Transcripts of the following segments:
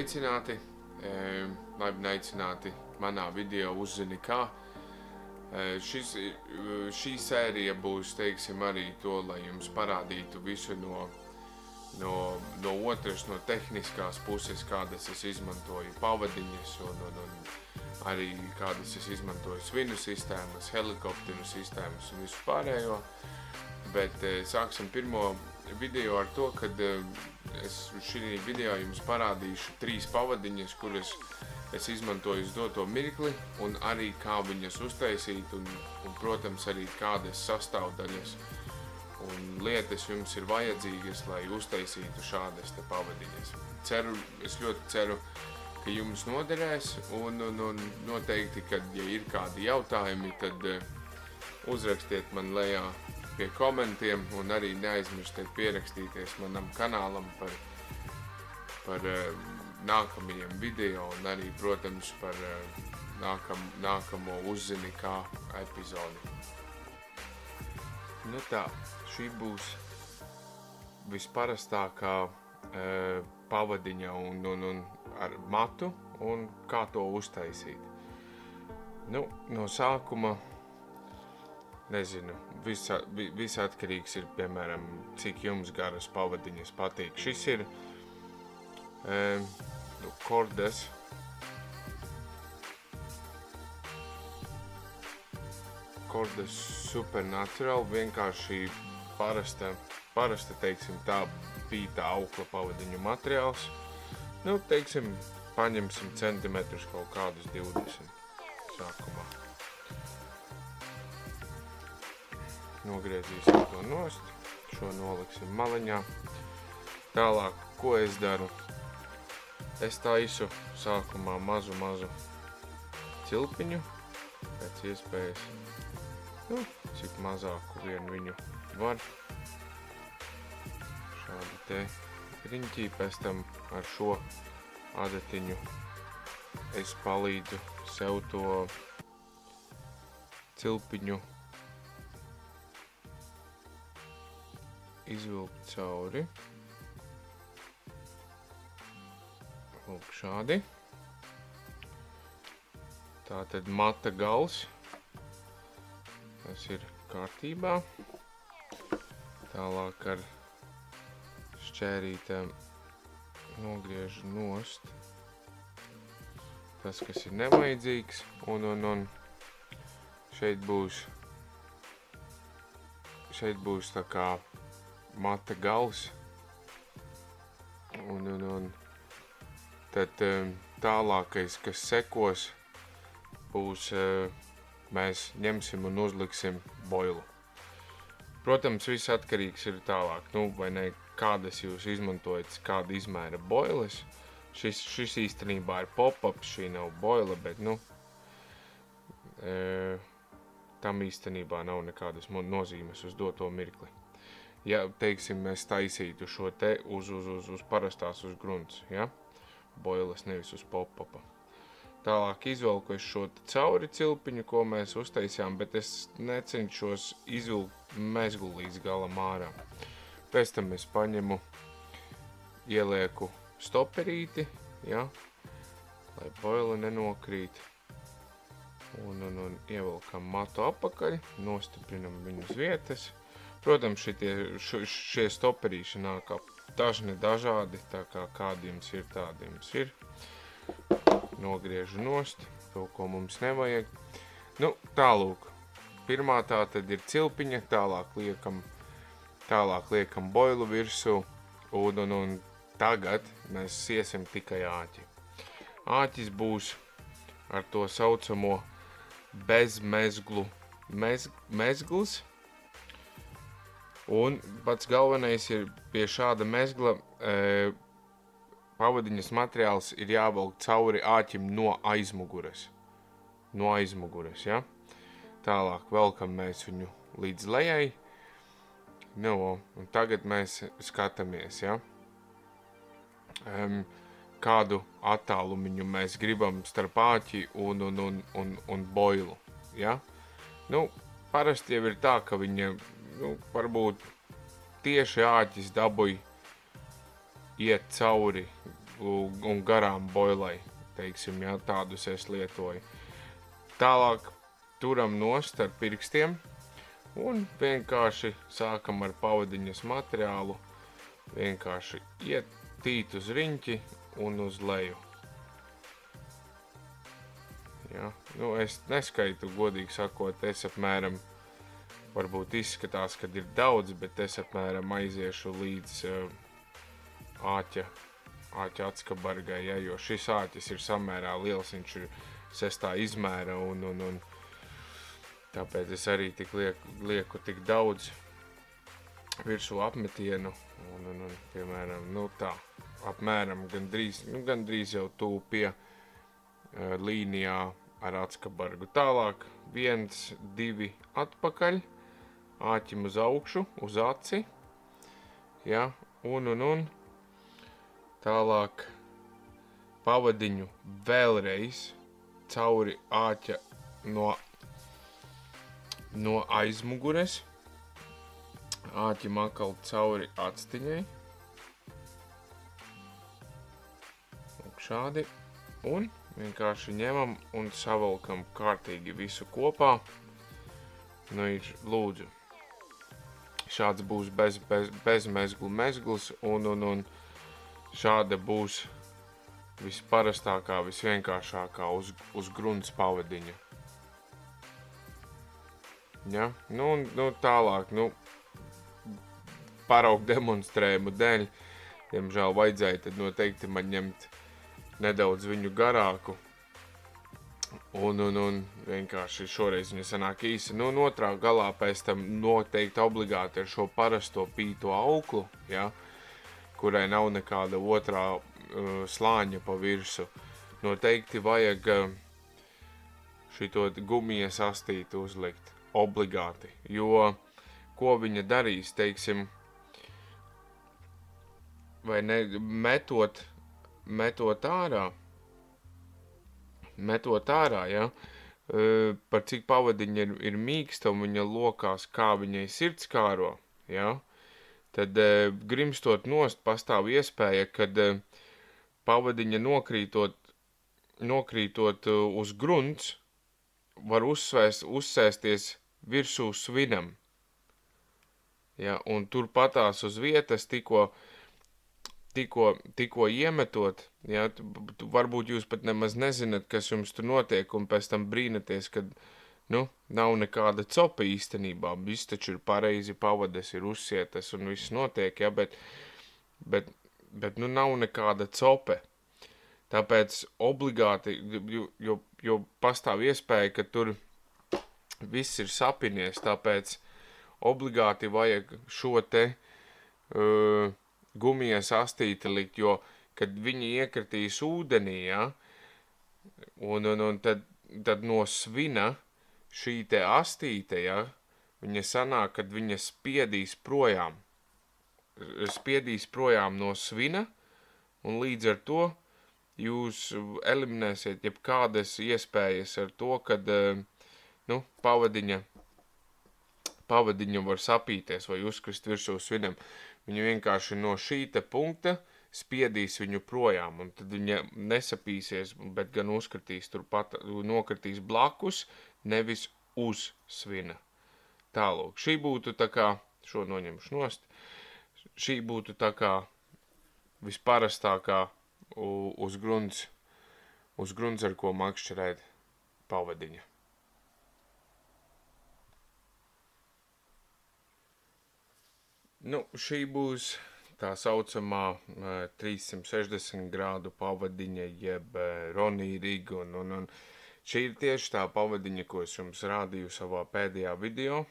sveicināti, laipni aicināti manā video uzzini kā. Šī sērija būs, teiksim, arī to, lai jums parādītu visu no otras, no tehniskās puses, kādas es izmantoju pavadiņas un arī kādas es izmantoju svinu sistēmas, helikopteru sistēmas un visu pārējo. Bet sāksim pirmo video ar to, kad es šī video jums parādīšu 3 pavadiņas, kuras es izmantoju uz doto mirkli, un arī kā viņas uztaisīt, un protams, arī kādas sastāvdaļas un lietas jums ir vajadzīgas, lai uztaisītu šādas te pavadiņas. Es ļoti ceru, ka jums noderēs, un noteikti, kad, ja ir kādi jautājumi, tad uzrakstiet man lejā pie komentiem, un arī neaizmirstiet pierakstīties manam kanālam par nākamajiem video, un arī, protams, par nākamo uzzini kā epizodi. Nu tā, šī būs visparastākā pavadiņa un ar matu, un kā to uztaisīt. Nu, no sākuma, nezinu, viss atkarīgs ir, piemēram, cik jums garas pavadiņas patīk. Šis ir Kordes Supernatural, vienkārši parasta, teiksim, tā pīta aukla pavadiņu materiāls. Nu, teiksim, paņemsim centimetrus kaut kādus 20 sākumā. Nogriezīsim to nost, šo noliksim maliņā. Tālāk, ko es daru? Es taisu sākumā mazu cilpiņu, pēc iespējas, nu, cik mazāku vienu viņu var. Šādi te riņķī, pēc tam ar šo adatiņu es palīdzu sev to cilpiņu izvilkt cauri. Lūk, šādi. Tātad mata gals. Tas ir kārtībā. Tālāk ar šķērītēm nogriežu nost tas, kas ir nevajadzīgs. Un šeit būs tā kā mata gals. Un tad tālākais, kas sekos, būs, mēs ņemsim un uzliksim boilu. Protams, viss atkarīgs ir tālāk, vai ne, kādas jūs izmantojat, kāda izmēra boiles. Šis īstenībā ir pop-up, šī nav boila, bet, tam īstenībā nav nekādas nozīmes uz doto mirkli. Ja, teiksim, mēs taisītu šo te uz parastās uz grunts, ja? Boilas nevis uz pop-upa. Tālāk izvelku es šo cauri cilpiņu, ko mēs uztaisījām, bet es necenšos izvilkt mezglu līdz galam ārā. Pēc tam es paņemu, ielieku stoperīti, ja? Lai boila nenokrīt. Un ievelkam matu apakaļ, nostiprinam viņu uz vietas. Protams, šie stoperīši nāk dažādi, tā kā kādi jums ir, tādi jums ir. Nogriežu nost, to, ko mums nevajag. Nu, tālūk. Pirmā tā tad ir cilpiņa, tālāk liekam boilu virsū, un tagad mēs iesim tikai āķi. Āķis būs ar to saucamo bezmezglu mezgls. Un pats galvenais ir pie šāda mezgla pavadiņas materiāls ir jāvelk cauri āķim no aizmuguras. Ja? Tālāk velkam mēs viņu līdz lejai. Un tagad mēs skatāmies, ja? Kādu attālumiņu mēs gribam starp āķi un boilu. Ja? Parasti jau ir tā, ka viņa varbūt tieši āķis dabūj iet cauri un garām boilai, teiksim, jā, tādus es lietoju. Tālāk turam nost ar pirkstiem un vienkārši sākam ar pavadiņas materiālu, vienkārši ietīt uz riņķi un uz leju. Ja? Nu, es neskaitu, godīgi sakot, es apmēram, varbūt izskatās, kad ir daudz, bet es apmēram aiziešu līdz āķa atskabargai, ja? Jo šis āķis ir samērā liels, viņš ir 6. izmēra un tāpēc es arī tik lieku tik daudz virsū apmetienu un piemēram, nu tā, apmēram gandrīz jau tuvu pie līnijā ar atskabargu. Tālāk 1, 2 atpakaļ, āķim uz augšu, uz aci, ja, un tālāk pavadiņu vēlreiz cauri āķa no aizmugures, āķim atkal cauri actiņai, šādi, un vienkārši ņemam un savalkam kārtīgi visu kopā. Nu, ir lūdzu. Šāds būs bez mezgls un šāda būs visparastākā, visvienkāršākā uz grunts pavadiņa. Ja? Nu, tālāk, paraugu demonstrējumu dēļ, diemžēl vajadzēja tad noteikti man ņemt nedaudz viņu garāku, un vienkārši šoreiz viņa sanāk īsi. Nu, un otrā galā pēc tam noteikti obligāti ar šo parasto pīto auklu, ja, kurai nav nekāda otrā slāņa pa virsu. Noteikti vajag šito gumijas astīti uzlikt, obligāti, jo ko viņa darīs, teiksim, vai ne, metot ārā, ja, par cik pavadiņa ir mīksta un viņa lokās, kā viņai sirds kāro, ja, tad grimstot nost pastāv iespēja, kad pavadiņa nokrītot uz grunts, var uzsēsties virsū svinam, ja, un tur patās uz vietas tikko iemetot, ja, varbūt jūs pat nemaz nezināt, kas jums tur notiek, un pēc tam brīnaties, kad, nav nekāda copa īstenībā, viss taču ir pareizi pavades, ir uzsietas un viss notiek, ja, bet nav nekāda cope. Tāpēc obligāti, jo pastāv iespēja, ka tur viss ir sapinies, tāpēc obligāti vajag šo te gumijas astīti likt, jo, kad viņi iekritīs ūdenī, ja, un tad no svina šī te astīte, ja, viņa sanāk, kad viņa spiedīs projām no svina, un līdz ar to jūs eliminēsiet jebkādas iespējas ar to, kad, pavadiņa var sapīties vai uzkrist virsū svinam. Viņa vienkārši no šī te punkta spiedīs viņu projām, un tad viņa nesapīsies, bet gan uzkritīs turpat, nokritīs blakus, nevis uz svina. Tālūk, šī būtu tā kā, šo noņemšu nost, šī būtu tā kā visparastākā uz grunts, ar ko makšķerēt pavadiņa. Šī būs tā saucamā 360 grādu pavadiņa, jeb Ronnie Rig, un šī ir tieši tā pavadiņa, ko es jums rādīju savā pēdējā video.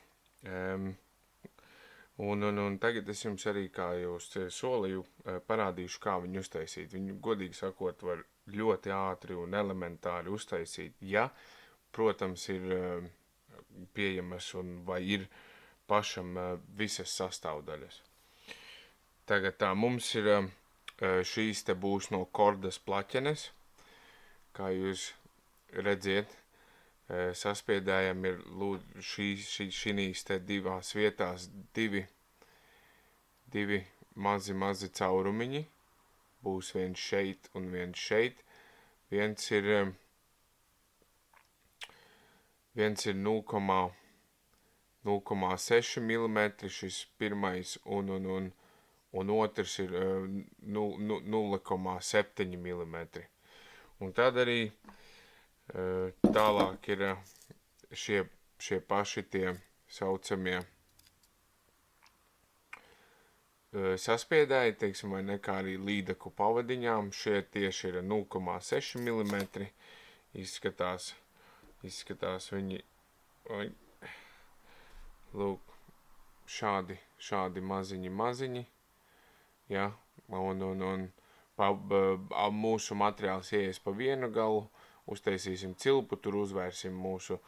Un tagad es jums arī, kā jūs solīju, parādīšu, kā viņu uztaisīt. Viņu, godīgi sakot, var ļoti ātri un elementāri uztaisīt, ja, protams, ir pieejamas un vai ir pašam visas sastāvdaļas. Tagad tā, mums ir šīs te būs no kordas plaķenes, kā jūs redziet, saspiedējam ir šīs te divās vietās divi mazi caurumiņi, būs viens šeit un viens šeit. Viens ir 0,6 mm, šis pirmais, un otrs ir 0,7 mm. Un tad arī tālāk ir šie paši tie saucamie saspiedēji, teiksim, vai ne, kā arī līdaku pavadiņām. Šie tieši ir 0,6 mm. Izskatās viņi, lūk, šādi maziņi, ja, un mūsu materiāls ieies pa vienu galu, uztaisīsim cilpu, tur uzvērsim mūsu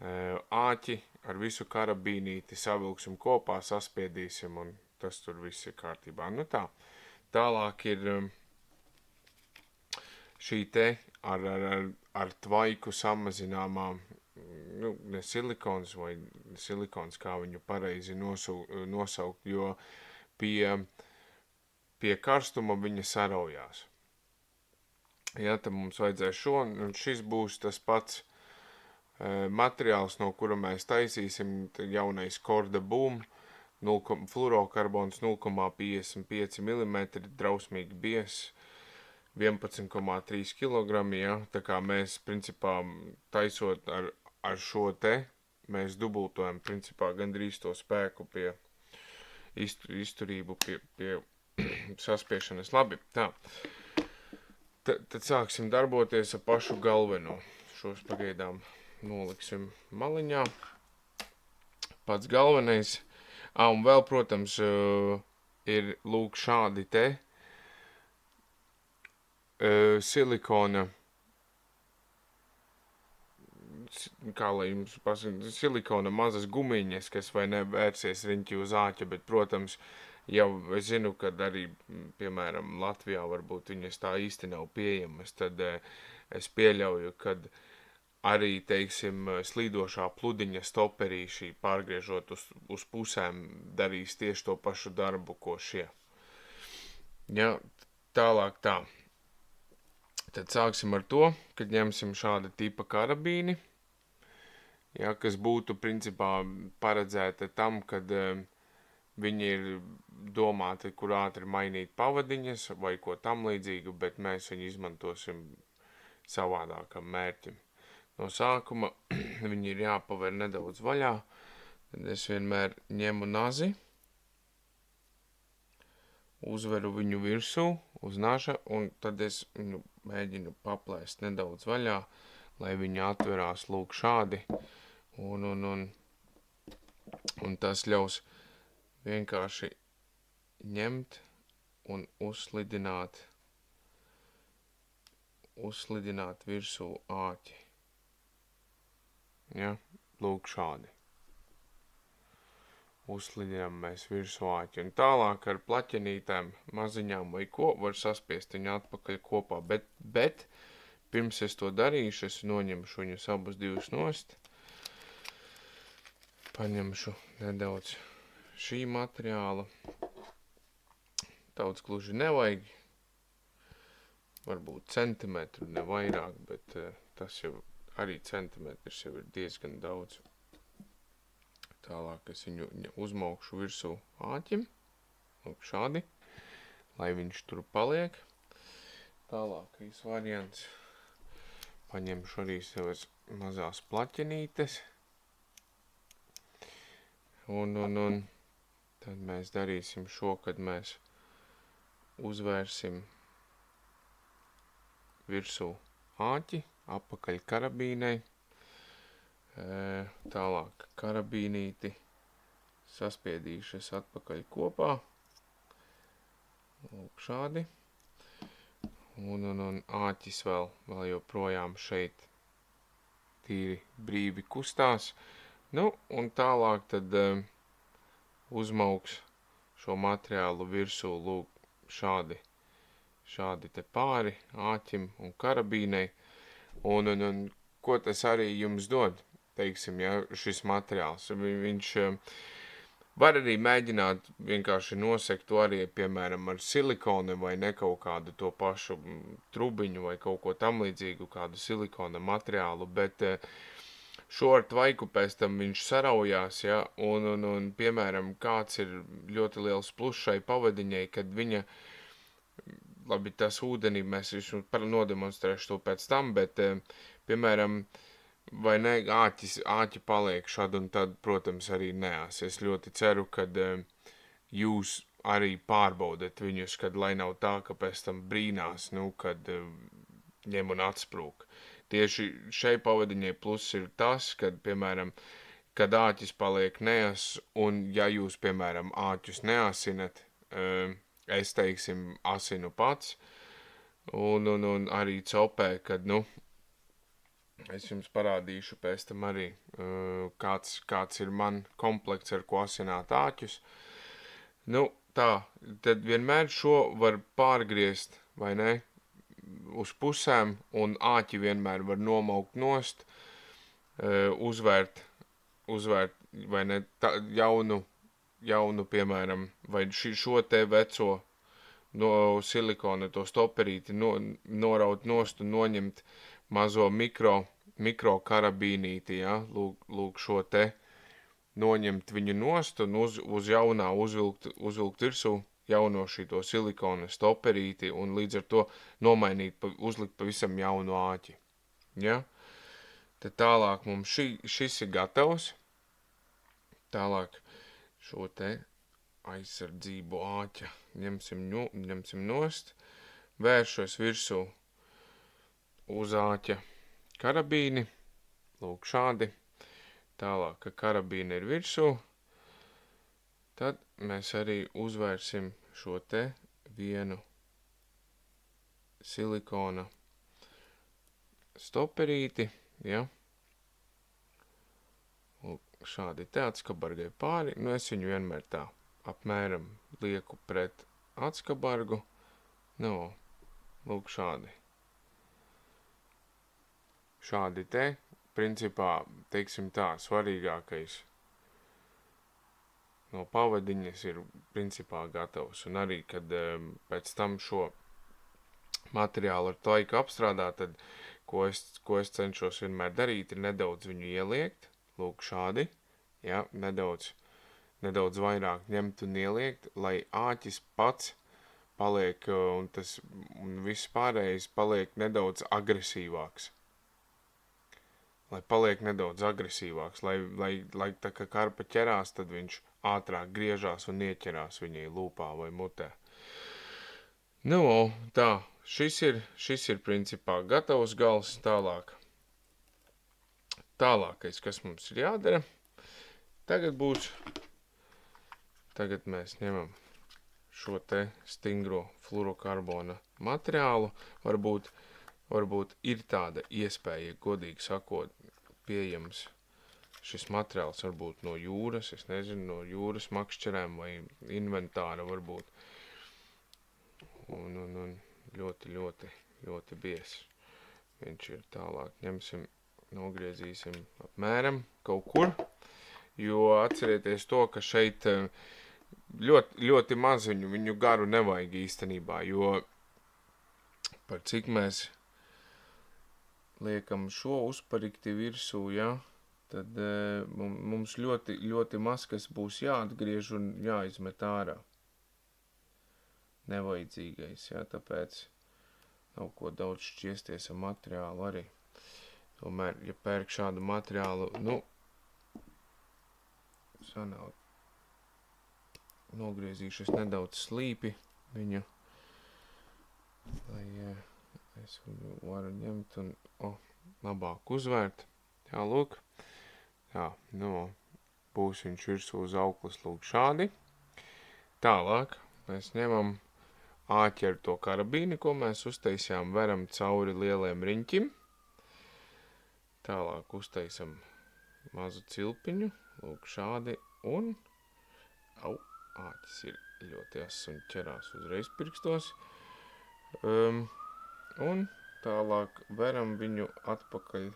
āķi ar visu karabīnīti, savilksim kopā, saspiedīsim, un tas tur viss ir kārtībā. Nu tā, tālāk ir šī te ar tvaiku samazināmā, ne silikons vai silikons, kā viņu pareizi nosaukt, jo pie karstuma viņa saraujās. Ja, tad mums vajadzēs šo, un šis būs tas pats materiāls, no kura mēs taisīsim jaunais Korda Boom, fluorokarbons 0,55 mm, drausmīgi biezs, 11,3 kg, ja, tā kā mēs, principā, taisot ar šo te, mēs dubultojam, principā, gandrīz to spēku pie izturību, pie saspiešanas. Labi, tā. Tad sāksim darboties ar pašu galveno. Šos pagaidām noliksim maliņā. Pats galvenais. Un vēl, protams, ir lūk šādi te silikona, kā lai jums pasaka, silikona mazas gumiņas, kas vai ne vērsies riņķi uz āķa, bet, protams, jau es zinu, kad arī, piemēram, Latvijā varbūt viņas tā īsti nav pieejamas, tad es pieļauju, kad arī, teiksim, slīdošā pludiņa stoperīši pārgriežot uz pusēm darīs tieši to pašu darbu, ko šie. Ja, tālāk tā. Tad sāksim ar to, kad ņemsim šāda tipa karabīni, ja, kas būtu, principā, paredzēta tam, kad viņi ir domāti, kur ātri mainīt pavadiņas vai ko tam līdzīgu, bet mēs viņu izmantosim savādākam mērķim. No sākuma viņi ir jāpaver nedaudz vaļā, tad es vienmēr ņemu nazi, uzveru viņu virsū uz naža, un tad es viņu mēģinu paplēst nedaudz vaļā, lai viņi atverās lūk šādi, un tas ļaus vienkārši ņemt un uzslidināt virsū āķi. Ja, lūk šādi. Uzslidinām mēs virsū āķi. Un tālāk ar plaķenītēm, maziņām vai ko, var saspiest viņu atpakaļ kopā. Bet pirms es to darīšu, es noņemšu viņus abus divus nost. Paņemšu nedaudz šī materiāla. Daudz gluži nevajag. Varbūt centimetru, ne vairāk, bet tas jau arī centimetrs jau ir diezgan daudz. Tālāk es viņu uzmaukšu virsū āķim, lūk šādi, lai viņš tur paliek. Tālākais variants. Paņemšu arī savas mazās plaķenītes. Un tad mēs darīsim šo, kad mēs uzvērsim virsū āķi, apakaļ karabīnei. Tālāk karabīnīti saspiedīšas atpakaļ kopā. Lūk šādi. Un āķis vēl joprojām šeit tīri brīvi kustās. Nu, un tālāk tad uzmauks šo materiālu virsū lūk šādi te pāri āķim un karabīnei. Un ko tas arī jums dod? Teiksim, ja, šis materiāls, viņš Var arī mēģināt vienkārši nosekt to arī, piemēram, ar silikonu vai ne kaut kādu to pašu trubiņu vai kaut ko tam līdzīgu, kādu silikona materiālu, bet šo ar tvaiku pēc tam viņš saraujās, ja, un piemēram, kāds ir ļoti liels pluss šai pavadiņai, kad viņa, labi, tas ūdenī mēs nodemonstrēšu to pēc tam, bet, piemēram, vai ne, āķi paliek šad un tad, protams, arī neās. Es ļoti ceru, kad jūs arī pārbaudat viņus, kad lai nav tā, ka pēc tam brīnās, kad ņem un atsprūk. Tieši šai pavadiņai pluss ir tas, kad, piemēram, kad āķis paliek neas, un ja jūs, piemēram, āķus neasinat, es, teiksim, asinu pats, un arī copē, kad, es jums parādīšu pēc tam arī, kāds ir man komplekts, ar ko asināt āķus. Tā, tad vienmēr šo var pārgriezt, vai ne, uz pusēm, un āķi vienmēr var nomaukt nost, uzvērt, vai ne, jaunu, piemēram, vai šo te veco no silikona to stoperīti noraut nost un noņemt mazo mikro karabīnīti, ja, lūk šo te, noņemt viņu nost un uz jaunā uzvilkt virsū jauno šito silikona stoperīti un līdz ar to nomainīt, uzlikt pavisam jaunu āķi. Ja? Tad tālāk mums šis ir gatavs. Tālāk šo te aizsardzību āķa ņemsim nost, vēršos virsū uz āķa karabīni, lūk šādi, tālāk, ka karabīna ir virsū, tad mēs arī uzvērsim šo te vienu silikona stoperīti, ja, lūk šādi te atskabargai pāri, es viņu vienmēr tā apmēram lieku pret atskabargu, lūk šādi. Šādi te, principā, teiksim tā, svarīgākais no pavadiņas ir principā gatavs. Un arī, kad pēc tam šo materiālu ar tvaiku apstrādāt, tad, ko es cenšos vienmēr darīt, ir nedaudz viņu ieliekt, lūk šādi, ja, nedaudz vairāk ņemt un ieliekt, lai āķis pats paliek, un viss pārējais paliek nedaudz agresīvāks. Lai paliek nedaudz agresīvāks, lai tā kā karpa ķerās, tad viņš ātrāk griežās un ieķerās viņai lūpā vai mutē. Tā, šis ir principā gatavs gals tālāk. Tālākais, kas mums ir jādara, tagad mēs ņemam šo te stingro fluorokarbona materiālu, varbūt ir tāda iespēja, godīgi sakot, pieejams šis materiāls varbūt no jūras, es nezinu, no jūras makšķerēm vai inventāra varbūt. Un ļoti, ļoti, ļoti bies. Viņš ir tālāk, nogriezīsim apmēram kaut kur, jo atcerieties to, ka šeit ļoti, ļoti maz viņu garu nevajag īstenībā, jo par cik mēs liekam šo uzparikti virsū, ja, tad mums ļoti, ļoti maz, kas būs jāatgriež un jāizmet ārā. Nevajadzīgais, ja, tāpēc nav ko daudz šķiesties ar materiālu arī. Tomēr, ja pērk šādu materiālu, sanāk, nogriezīšos nedaudz slīpi viņu, lai es viņu varu ņemt un labāk uzvērt. Tā, lūk. Tā, būs viņš virsū uz auklas, lūk šādi. Tālāk mēs ņemam āķi ar to karabīni, ko mēs uztaisījām, veram cauri lieliem riņķim. Tālāk uztaisam mazu cilpiņu, lūk šādi, un āķis ir ļoti ass un ķerās uzreiz pirkstos. Un tālāk veram viņu atpakaļ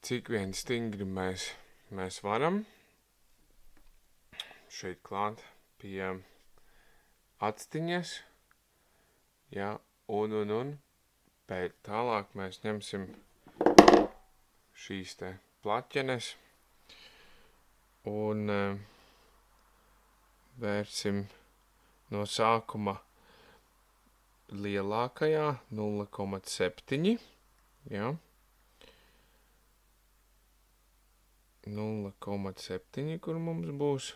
cik vien stingri mēs varam šeit klāt pie actiņas, ja, un pēc tālāk mēs ņemsim šīs te plaķenes un vērsim no sākuma lielākajā 0,7, ja, 0,7, kur mums būs.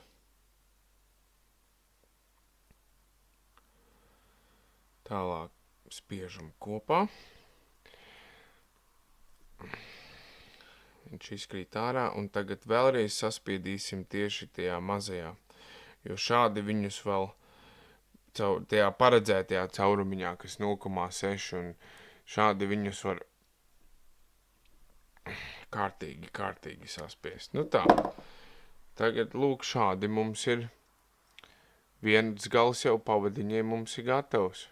Tālāk spiežam kopā. Viņš izkrīt ārā, un tagad vēlreiz saspiedīsim tieši tajā mazajā, jo šādi viņus vēl tajā paredzētajā caurumiņā, kas 0,6, un šādi viņus var kārtīgi saspiest. Nu tā, tagad lūk šādi mums ir, viens gals jau pavadiņai mums ir gatavs.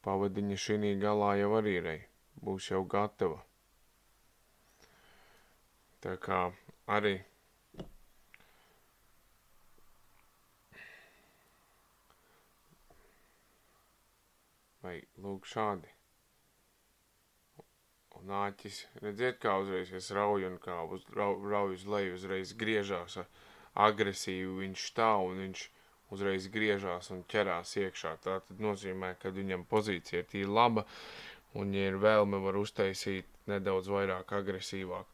Pavadiņa šī galā jau arī būs jau gatava. Tā kā arī vai lūk šādi. Un āķis, redziet, kā uzreiz es rauju un kā rauju uz leju, uzreiz griežās agresīvi, viņš stāv un viņš uzreiz griežās un ķerās iekšā. Tā tad nozīmē, ka viņam pozīcija ir tīri laba, un, ja ir vēlme, var uztaisīt nedaudz vairāk agresīvāk.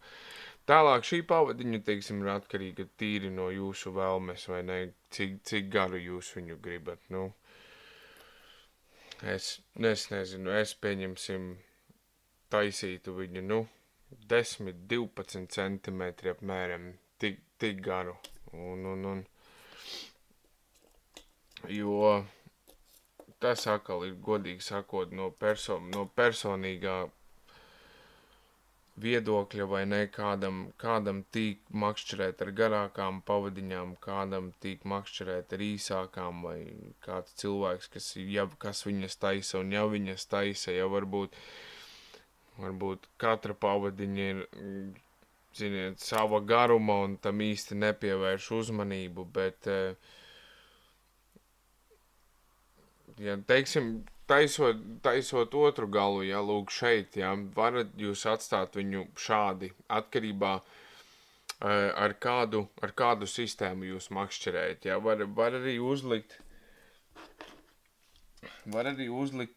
Tālāk šī pavadiņa, teiksim, ir atkarīga tīri no jūsu vēlmes, vai ne, cik garu jūs viņu gribat. Nu, es nezinu, es pieņemsim taisītu viņu, 10-12 centimetri apmēram, tik garu. Jo tas atkal ir, godīgi sakot, no personīgā viedokļa, vai ne, kādam tīk makšķerēt ar garākām pavadiņām, kādam tīk makšķerēt ar īsākām, vai kāds cilvēks, kas viņas taisa, un ja viņas taisa, ja varbūt katra pavadiņa ir, ziniet, sava garuma, un tam īsti nepievērš uzmanību, bet ja, teiksim, taisot otru galu, ja, lūk šeit, ja, varat jūs atstāt viņu šādi, atkarībā ar kādu sistēmu jūs makšķerējat, ja, var arī uzlikt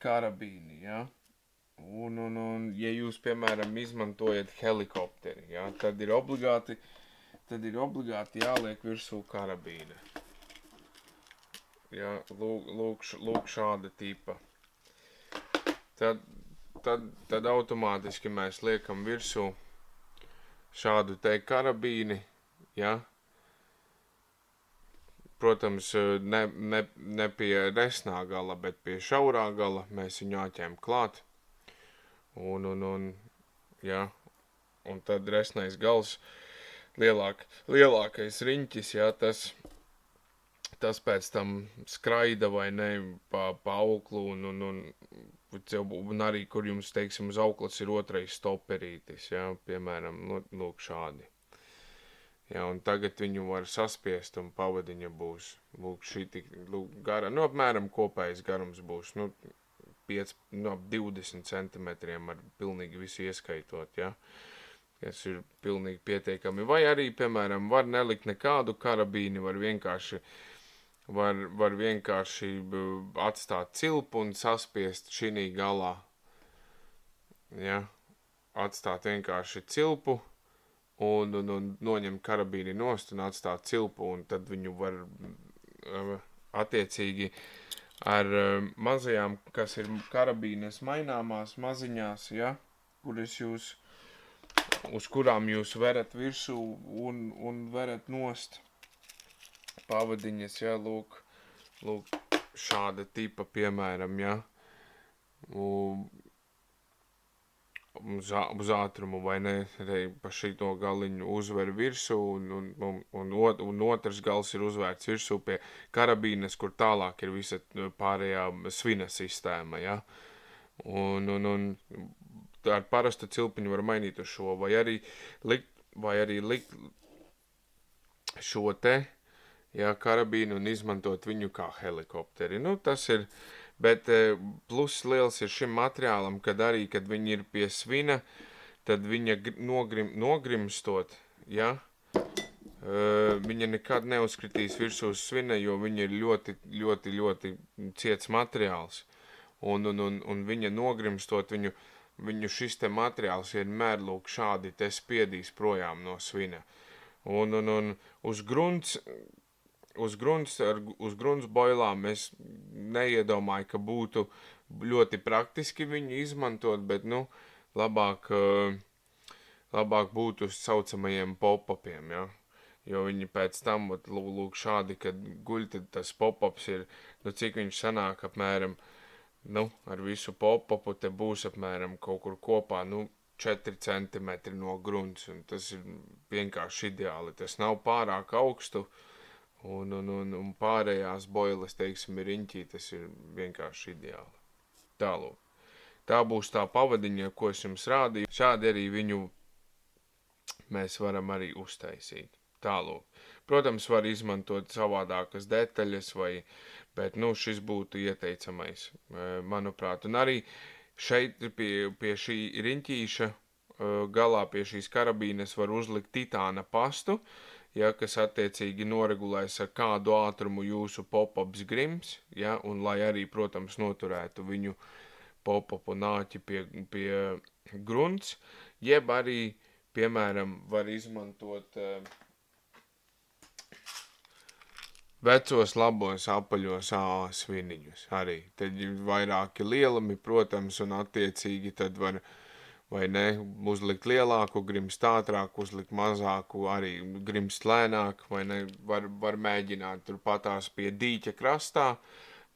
karabīni, ja, un ja jūs, piemēram, izmantojat helikopteri, ja, tad ir obligāti jāliek virsū karabīne. Ja, lūk šāda tipa. Tad automātiski mēs liekam virsū šādu te karabīni, ja. Protams, ne pie resnā gala, bet pie šaurā gala mēs viņu āķēm klāt. Ja, un tad resnais gals, lielākais riņķis, ja, tas pēc tam skraida vai ne pa auklu un arī, kur jums, teiksim, uz auklas ir otrais stoperītis, ja, piemēram, lūk šādi. Ja, un tagad viņu var saspiest un pavadiņa būs, lūk šī tik gara, apmēram kopējais garums būs, 20 centimetriem ar pilnīgi visu ieskaitot, ja, kas ir pilnīgi pietiekami. Vai arī, piemēram, var nelikt nekādu karabīni, var vienkārši atstāt cilpu un saspiest šī galā. Ja? Atstāt vienkārši cilpu un noņemt karabīni nost un atstāt cilpu, un tad viņu var attiecīgi ar mazajām, kas ir karabīnes maināmās maziņās, ja? Uz kurām jūs verat virsū un verat nost pavadiņas, ja, lūk šāda tipa, piemēram, ja, uz ātrumu, vai ne, pa šito galiņu uzver virsū, un otrs gals ir uzvērts virsū pie karabīnes, kur tālāk ir visa pārējā svina sistēma, ja, un ar parastu cilpiņu var mainīt uz šo, vai arī likt šo te, ja, karabīnu un izmantot viņu kā helikopteri. Nu, tas ir, bet pluss liels ir šim materiālam, kad viņi ir pie svina, tad viņa nogrimstot, ja, viņa nekad neuzkritīs virsū uz svina, jo viņa ir ļoti, ļoti, ļoti ciets materiāls. Un viņa nogrimstot, viņu šis te materiāls vienmēr lūk šādi te spiedīs projām no svina. Un uz grunts boilām es neiedomāju, ka būtu ļoti praktiski viņu izmantot, bet, nu, labāk būtu uz saucamajiem pop-upiem, ja? Jo viņi pēc tam, lūk šādi, kad guļ, tad tas pop-ups ir, nu, cik viņš sanāk apmēram, nu, ar visu pop-upu te būs apmēram kaut kur kopā, nu, 4 centimetri no grunts, un tas ir vienkārši ideāli. Tas nav pārāk augstu, un pārējās boiles, teiksim, ir riņķī, tas ir vienkārši ideāli. Tālūk. Tā būs tā pavadiņa, ko es jums rādīju. Šādi arī viņu mēs varam arī uztaisīt. Tālūk. Protams, var izmantot savādākas detaļas, bet, nu, šis būtu ieteicamais, manuprāt. Un arī šeit pie šī riņķīša galā pie šīs karabīnes var uzlikt titāna pastu, ja, kas attiecīgi noregulēs ar kādu ātrumu jūsu pop-ups grims, ja, un lai arī, protams, noturētu viņu pop-upu nāķi pie grunts, jeb arī, piemēram, var izmantot vecos labos apaļos sviniņus arī. Tad ir vairāki lielumi, protams, un attiecīgi tad var, vai ne, uzlikt lielāku, grimst ātrāk, uzlikt mazāku, arī grimst lēnāk, vai ne, var mēģināt turpatās pie dīķa krastā,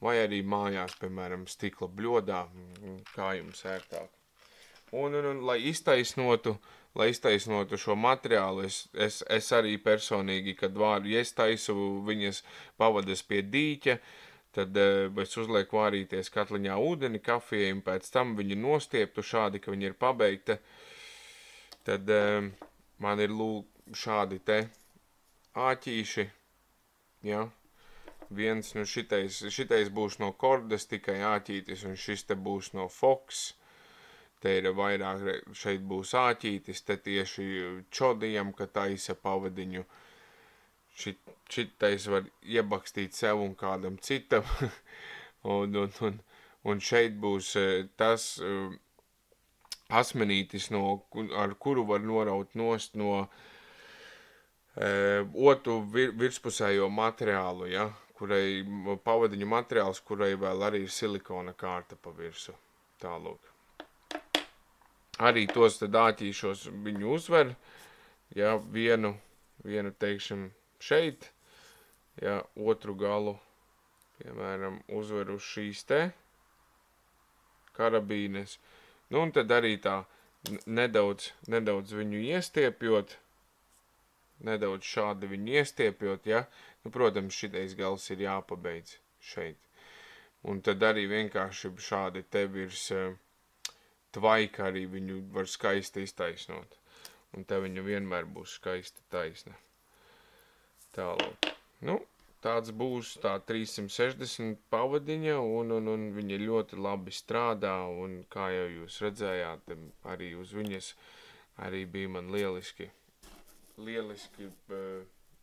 vai arī mājās, piemēram, stikla bļodā, kā jums ērtāk. Un lai iztaisnotu šo materiālu, es arī personīgi, kad ja es taisu viņas pavadas pie dīķa, tad es uzlieku vārīties katliņā ūdeni kafijai, un pēc tam viņu nostieptu šādi, ka viņa ir pabeigta. Tad man ir šādi te āķīši, ja. Viens, nu šitais būs no kordas tikai āķītis, un šis te būs no Fox. Te ir vairāk, šeit būs āķītis, te tieši čodijam, ka taisa pavadiņu. Šitais var iebakstīt sev un kādam citam. un šeit būs tas asmenītis, ar kuru var noraut nost no otru virspusējo materiālu, ja, pavadiņu materiāls, kurai vēl arī ir silikona kārta pa virsu. Tālūk. Arī tos tad āķīšos viņu uzver, ja, vienu teikšam, šeit, ja, otru galu, piemēram, uzver uz šīs te karabīnes, nu, un tad arī tā nedaudz viņu iestiepjot, nedaudz šādi viņu iestiepjot, ja, nu, protams, šitais gals ir jāpabeidz šeit, un tad arī vienkārši šādi te virs tvaika arī viņu var skaisti iztaisnot. Un te viņa vienmēr būs skaisti taisna. Tālāk. Nu, tāds būs tā 360 pavadiņa, un viņa ļoti labi strādā, un kā jau jūs redzējāt, arī uz viņas arī bija man lieliski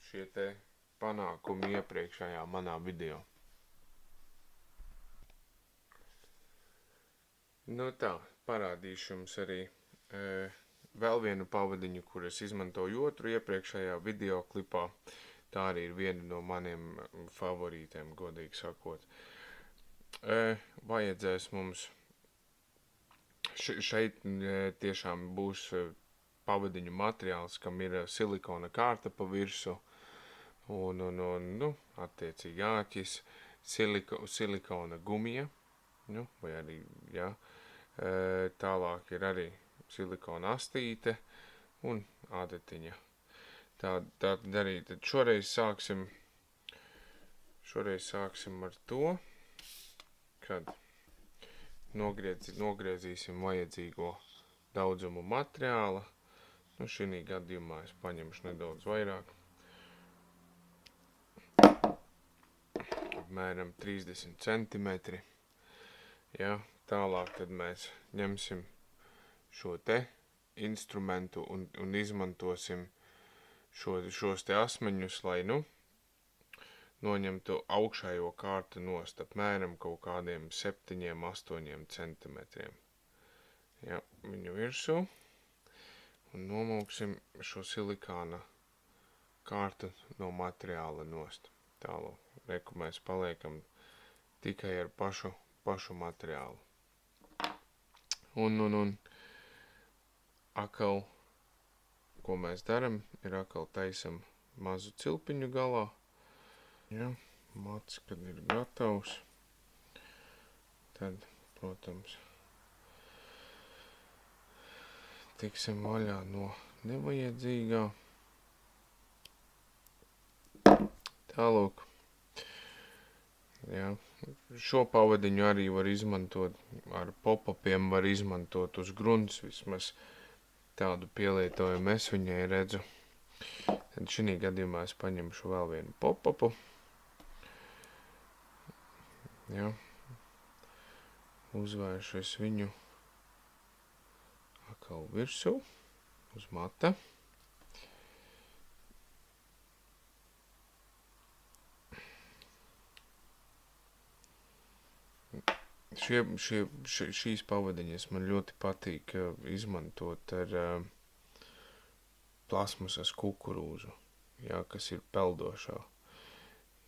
šie te panākumi iepriekšējā manā video. Nu tā. Parādīšu jums arī vēl vienu pavadiņu, kur es izmantoju otru iepriekšējā videoklipā. Tā arī ir viena no maniem favorītiem, godīgi sakot. Vajadzēs mums šeit tiešām būs pavadiņu materiāls, kam ir silikona kārta pa virsu un nu, attiecīgi āķis, silikona gumija, nu, vai arī, jā. Tālāk ir arī silikona astīte un adatiņa. Tātad arī tad šoreiz sāksim ar to, kad nogriezīsim vajadzīgo daudzumu materiāla. Nu, šī gadījumā es paņemšu nedaudz vairāk. Apmēram 30 centimetri. Ja, tālāk tad mēs ņemsim šo te instrumentu un izmantosim šos te asmeņus, lai, noņemtu augšējo kārtu nost apmēram kaut kādiem 7–8 centimetriem. Ja, viņu virsū un nomauksim šo silikāna kārtu no materiāla nost. Tālāk, reku mēs paliekam tikai ar pašu materiālu. Un akal, ko mēs daram, ir akal taisam mazu cilpiņu galā. Ja, mats, kad ir gatavs, tad, protams, tiksim vaļā no nevajadzīgā. Tālūk. Ja, šo pavadiņu arī var izmantot, ar pop-upiem var izmantot uz grunts, vismaz tādu pielietojumu es viņai redzu. Tad šī gadījumā es paņemšu vēl vienu pop-upu. Ja, uzvēršu es viņu atkal virsū, uz mata. Šīs pavadiņas man ļoti patīk izmantot ar plasmasas kukurūzu, ja, kas ir peldošā,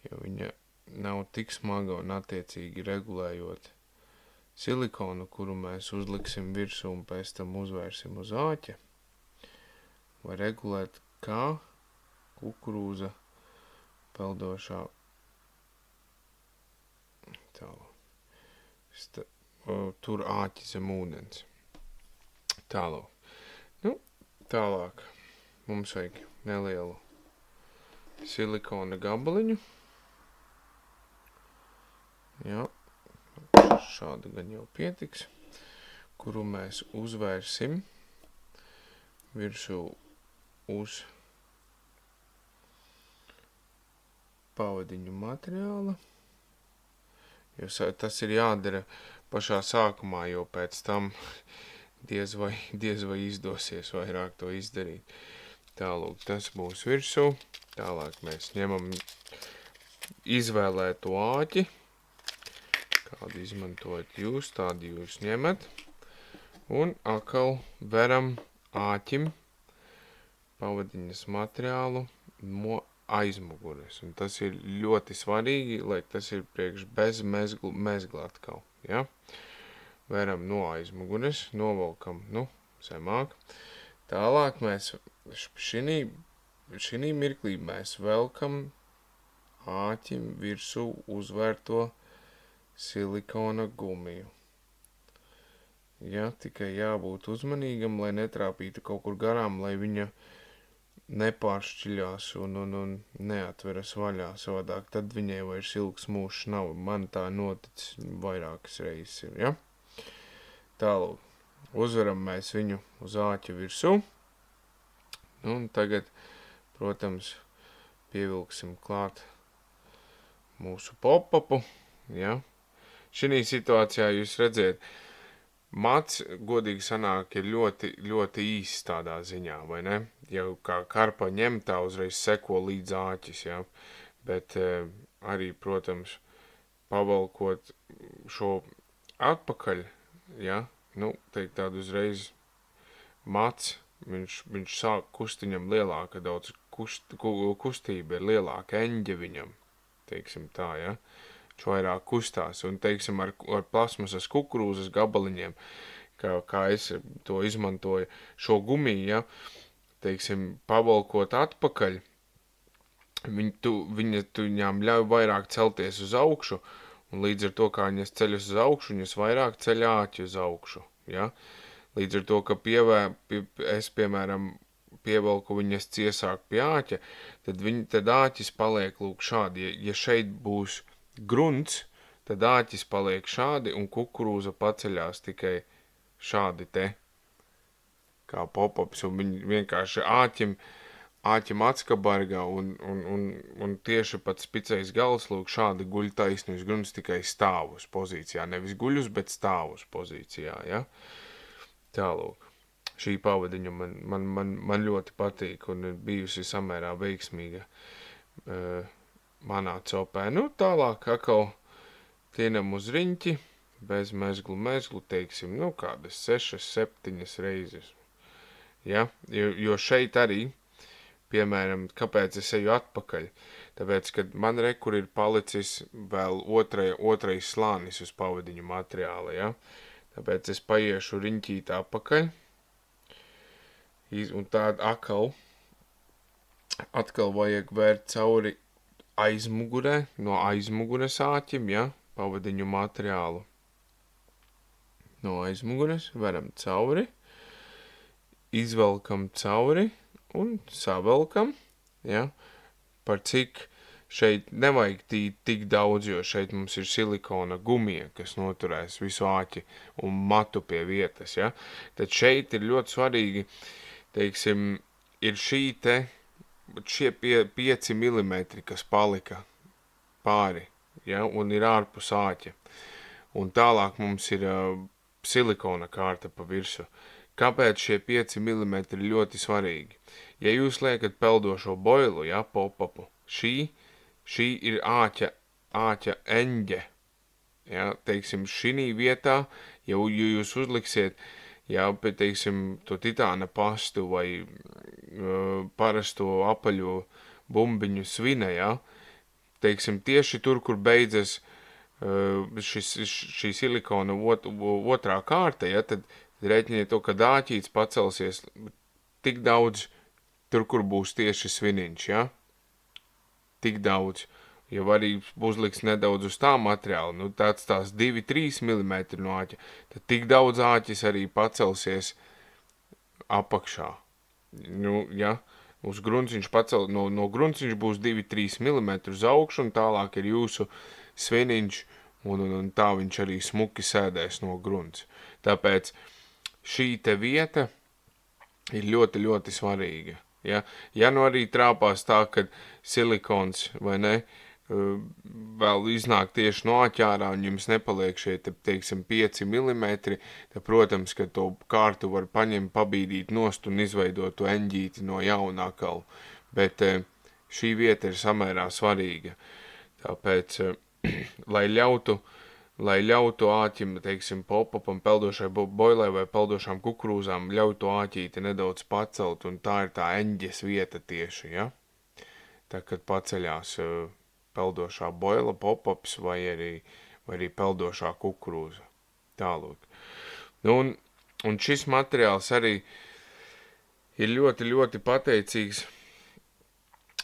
jo viņa nav tik smaga un attiecīgi regulējot silikonu, kuru mēs uzliksim virsū un pēc tam uzvērsim uz āķa, vai regulēt kā kukurūza peldošā tālāk. Tur āķi zem ūdens. Tālāk. Tālāk mums vajag nelielu silikona gabaliņu. Jā, šādu gan jau pietiks, kuru mēs uzvērsim virsū uz pavadiņu materiāla. Jo tas ir jādara pašā sākumā, jo pēc tam diez vai izdosies vairāk to izdarīt. Tālūk, tas būs virsū. Tālāk mēs ņemam izvēlēto āķi. Kādu izmantojat jūs, tādu jūs ņemat. Un atkal veram āķim pavadiņas materiālu no aizmugures. Un tas ir ļoti svarīgi, lai tas ir priekš bez mezgla atkal. Ja? Veram no aizmugures, novalkam, zemāk. Tālāk mēs šī mirklī mēs velkam āķim virsū uzvērto silikona gumiju. Ja, tikai jābūt uzmanīgam, lai netrāpītu kaut kur garām, lai viņa nepāršķiļās un neatveras vaļā savādāk, tad viņai vairs ilgs mūžs nav. Man tā noticis vairākas reizes ir, ja? Tālūk, uzveram mēs viņu uz āķa virsū. Un tagad, protams, pievilksim klāt mūsu pop-upu, ja? Šī situācijā jūs redziet, mats, godīgi sanāk, ir ļoti, ļoti īsts tādā ziņā, vai ne? Jau kā karpa ņem, tā uzreiz seko līdz āķis, ja? Bet arī, protams, pavalkot šo atpakaļ, ja? Teikt tādu uzreiz mats, viņš sāk kustiņam lielāka, daudz kustība ir lielāka eņģe viņam, teiksim tā, ja? Viņš vairāk kustās, un, teiksim, ar plasmasas kukurūzas gabaliņiem, kā es to izmantoju, šo gumiju, ja, teiksim, pavalkot atpakaļ, viņām ļauj vairāk celties uz augšu, un līdz ar to, kā viņas ceļas uz augšu, viņas vairāk ceļ āķi uz augšu, ja. Līdz ar to, ka es, piemēram, pievalku viņas ciesāk pie āķa, tad āķis paliek lūk šādi, ja šeit būs grunts, tad āķis paliek šādi un kukurūza paceļās tikai šādi te. kā pop-ups, un viņi vienkārši āķim atskabargā, un tieši pats spicais gals, lūk, šādi guļ taisni uz grunts, tikai stāv uz pozīcijā, nevis guļus, bet stāv uz pozīcijā, ja? Tālūk. Šī pavadiņa man ļoti patīk un ir bijusi samērā veiksmīga manā copē. Nu, tālāk atkal tienam uz riņķi, bez mezglu, teiksim, nu, kādas 6-7 reizes. Ja? Jo šeit arī, piemēram, kāpēc es eju atpakaļ? Tāpēc, kad man rekur ir palicis vēl otrais slānis uz pavadiņu materiāla, ja? Tāpēc es paiešu riņķīt atpakaļ. Un tādu atkal vajag vērt cauri aizmugurē, no aizmugures āķim, ja, pavadiņu materiālu. No aizmugures veram cauri, izvelkam cauri un savelkam, ja, par cik šeit nevajag tik daudz, jo šeit mums ir silikona gumija, kas noturēs visu āķi un matu pie vietas, ja. Tad šeit ir ļoti svarīgi, teiksim, ir šie 5 mm, kas palika pāri, ja, un ir ārpus āķa. Un tālāk mums ir silikona kārta pa virsu. Kāpēc šie 5 mm ir ļoti svarīgi? Ja jūs liekat peldošo boilu, ja, pop-upu, šī ir āķa eņģe. Ja, teiksim, šī vietā, ja jūs uzliksiet, ja, teiksim, to titāna pastu vai parasto apaļo bumbiņu svina, ja, teiksim, tieši tur, kur beidzas šī silikona otrā kārta, ja, tad reiķiniet to, ka āķīts pacelsies tik daudz tur, kur būs tieši sviniņš, ja, tik daudz. Jau arī uzliks nedaudz uz tā materiāla, nu tās 2-3 mm no āķa, tad tik daudz āķis arī pacelsies apakšā. Nu, ja, uz grunts viņš no grunts viņš būs 2-3 mm uz augšu, un tālāk ir jūsu sviniņš, un tā viņš arī smuki sēdēs no grunts. Tāpēc šī te vieta ir ļoti, ļoti svarīga. Ja nu arī trāpās tā, ka silikons, vai ne, vēl iznāk tieši no āķārā un jums nepaliek šie, teiksim, 5 mm, tad, protams, ka to kārtu var paņemt, pabīdīt nost un izveidot to eņģīti no jaunā kalu. Bet šī vieta ir samērā svarīga. Tāpēc, lai ļautu āķim, teiksim, pop-upam, peldošai boilai vai peldošām kukurūzām, ļautu āķīti nedaudz pacelt, un tā ir tā eņģes vieta tieši, ja? Tā, kad paceļās peldošā boila, pop-ups vai arī peldošā kukurūza. Tālūk. Nu, un šis materiāls arī ir ļoti, ļoti pateicīgs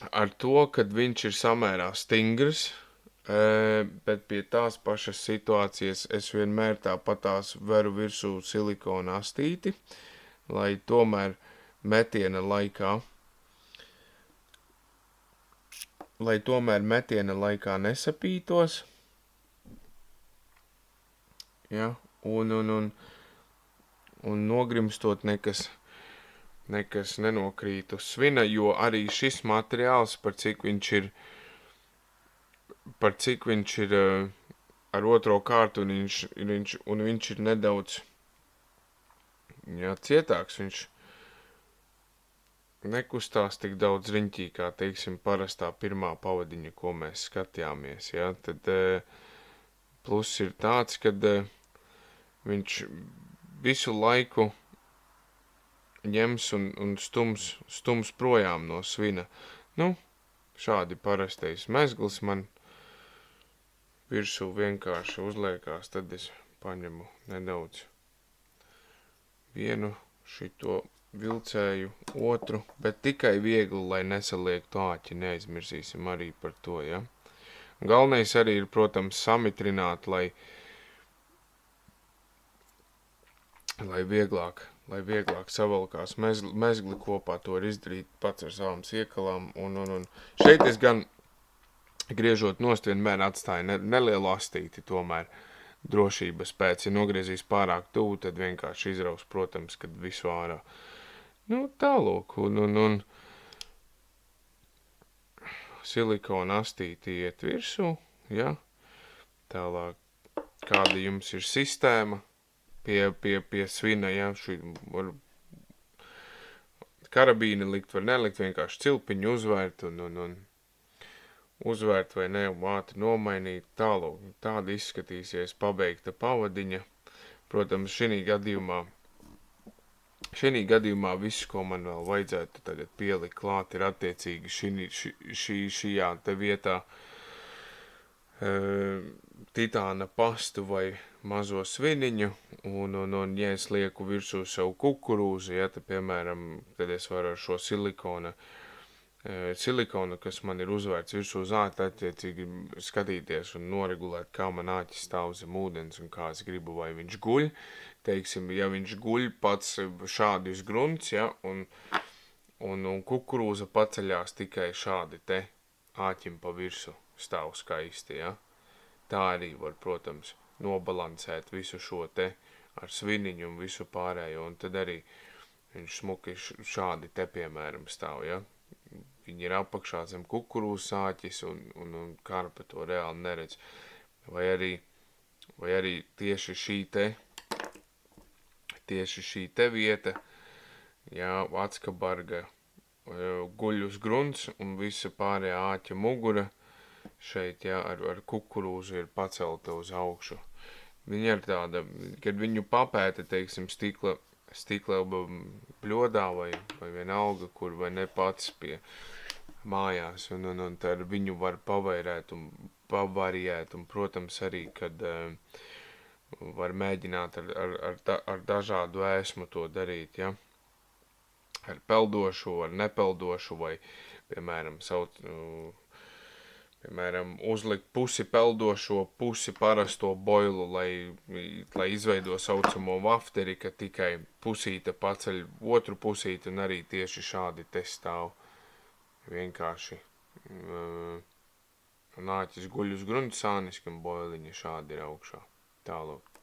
ar to, kad viņš ir samērā stingrs, bet pie tās pašas situācijas es vienmēr tāpatās veru virsū silikona astīti, lai tomēr metiena laikā nesapītos, ja, un nogrimstot nekas nenokrīt uz svina, jo arī šis materiāls, par cik viņš ir ar otro kārtu, un viņš ir nedaudz, ja, cietāks, viņš nekustās tik daudz riņķī, kā, teiksim, parastā pirmā pavadiņa, ko mēs skatījāmies, ja, tad pluss ir tāds, kad viņš visu laiku ņems un stums projām no svina. Nu, šādi parastais mezgls man virsū vienkārši uzliekās, tad es paņemu nedaudz vienu šito vilcēju, otru, bet tikai viegli, lai nesaliektu āķi, neaizmirsīsim arī par to, ja. Galvenais arī ir, protams, samitrināt, lai vieglāk savalkās mezgli kopā, to var izdarīt pats ar savām siekalām, un šeit es gan griežot nost vienmēr atstāju nelielu astīti tomēr, drošības pēc, ja nogriezīs pārāk tuvu, tad vienkārši izraus, protams, kad visu ārā. Nu, tālūk, un silikona astīti iet virsū, ja? Tālāk, kāda jums ir sistēma pie svina, ja? Šī var karabīni likt, var nelikt, vienkārši cilpiņu uzvērt un uzvērt vai ne, ātri nomainīt, tālūk. Tāda izskatīsies pabeigta pavadiņa. Protams, šī gadījumā viss, ko man vēl vajadzētu tagad pielikt klāt, ir attiecīgi šajā te vietā titāna pastu vai mazo sviniņu, un ja es lieku virsū savu kukurūzu, ja, tad, piemēram, tad es varu ar šo silikonu, kas man ir uzvērts virsū uz āķi, attiecīgi skatīties un noregulēt, kā man āķis stāv zem ūdens un kā es gribu, vai viņš guļ. Teiksim, ja viņš guļ pats šādi uz grunts, ja, un kukurūza paceļās tikai šādi te āķim pa virsu stāv skaisti, ja. Tā arī var, protams, nobalansēt visu šo te ar sviniņu un visu pārējo, un tad arī viņš smuki šādi te, piemēram, stāv, ja. Viņi ir apakšā zem kukurūzas āķis, un karpe to reāli neredz. Vai arī tieši šī te vieta, jā, atskabarga guļ uz grunts, un visa pārējā āķa mugura šeit, jā, ar kukurūzu ir pacelta uz augšu. Viņa ir tāda, kad viņu papēta, teiksim, stikla bļodā vai vienalga, kur vai ne pats pie mājās, un tad viņu var pavairēt un pavariēt, un, protams, arī, kad var mēģināt ar dažādu ēsmu to darīt, ja? Ar peldošu, ar nepeldošu, vai, piemēram, uzlikt pusi peldošo, pusi parasto boilu, lai izveido saucamo wafteri, ka tikai pusīte paceļ otru pusīti, un arī tieši šādi te stāv vienkārši nāķis guļ uz grunta sāniski, un boiliņa šādi ir augšā. Tālūk.